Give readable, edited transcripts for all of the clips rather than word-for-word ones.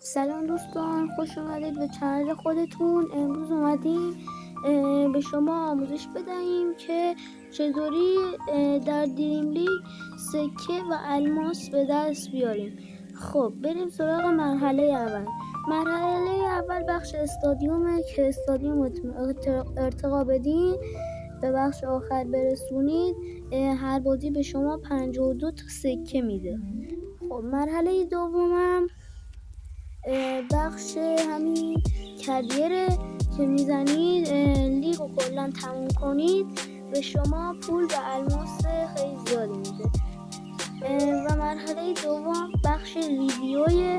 سلام دوستان، خوش اومدید به چنل خودتون. امروز اومدیم به شما آموزش بدهیم که چطوری در دریم لیگ سکه و الماس به دست بیاریم. خب بریم سراغ مرحله اول. مرحله اول بخش استادیومه که استادیوم ارتقا بدین به بخش آخر برسونید. هر بازی به شما 52 تا سکه میده. خب مرحله دومم بخش همین کریره که میزنید لیگ رو کلا تموم کنید به شما پول و الماس خیلی زیادی میده. و مرحله دوم بخش ویدیوی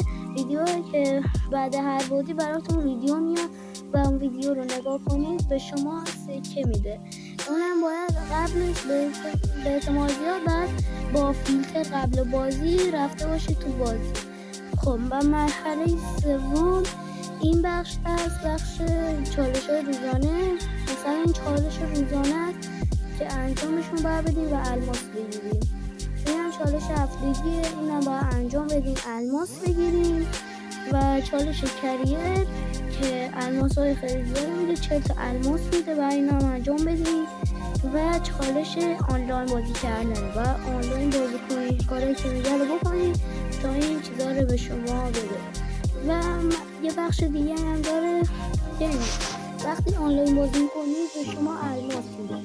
که بعد هر بازی براتون ویدیو میاد و اون ویدیو رو نگاه کنید به شما سکه میده. اونم باید قبلش به احتمال زیاد بعد با فیلتر قبل بازی رفته باشید تو بازی. خب و مرحله سوم این بخش است، بخش چالش‌های روزانه. مثلا این چالش روزانه است که انجامشون باید بدیم و الماس بگیریم. این هم چالش هفتگیه، این هم باید انجام بدیم الماس بگیریم. و چالش کریر که الماس های خیلی زیاد میده، 40 تا الماس میده و این هم انجام بدیم. و چالش آنلاین بازی کردن و آنلاین بازی کنید، کاری که میگه رو بکنید تا این چیزا رو به شما بده. و یه بخش دیگه هم داره که وقتی آنلاین بازی کنید به شما الماس میده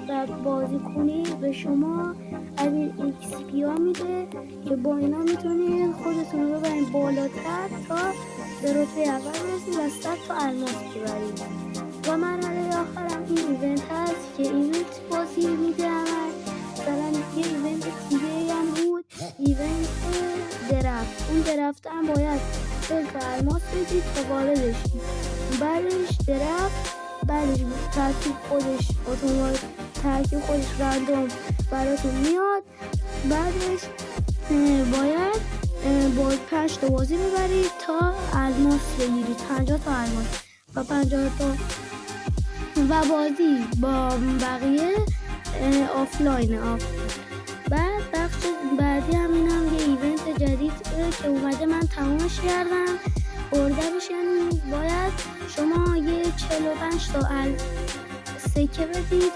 و بازی کنید به شما از این ایکس پی ها میده که با اینا میتونید خودتون رو ببرید بالاتر تا به رتبه اول برسید و 100 تا الماس ببرید. و مرحله آخر هم این ایونت هست که ایونت بازی میده. مثلا یه ایونت دیگه هم بود، ایونت درفت. اون درفت هم باید 40 تا الماس بدید تا وارد شید. بعدش درفت، بعدش ترکیب خودش رندوم براتون میاد. بعدش باید با 5 تا بازی ببرید تا الماس بگیرید، 50 تا الماس و 50 تا و بازی با بقیه آفلاین. بعد بخش بعدی هم یه ایونت جدید که اومده، من تمامش کردم بردمش. یعنی باید شما یه 45 تا سکه بدید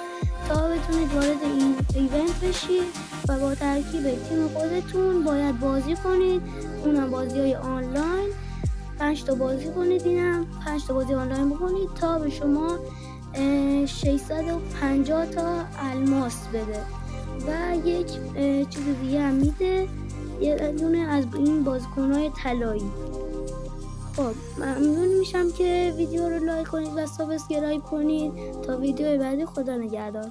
تا بتونید وارد این ایونت بشید و با ترکیب تیم خودتون باید بازی کنید. اونم بازی های آنلاین 5 تا بازی کنید، اینم 5 تا بازی آنلاین بکنید تا به شما 650 تا الماس بده. و یک چیز دیگه هم میده، یه دونه از این بازیکن‌های طلایی. خب ممنون میشم که ویدیو رو لایک کنید و سابسکرایب کنید تا ویدیو بعدی. خدا نگهدار.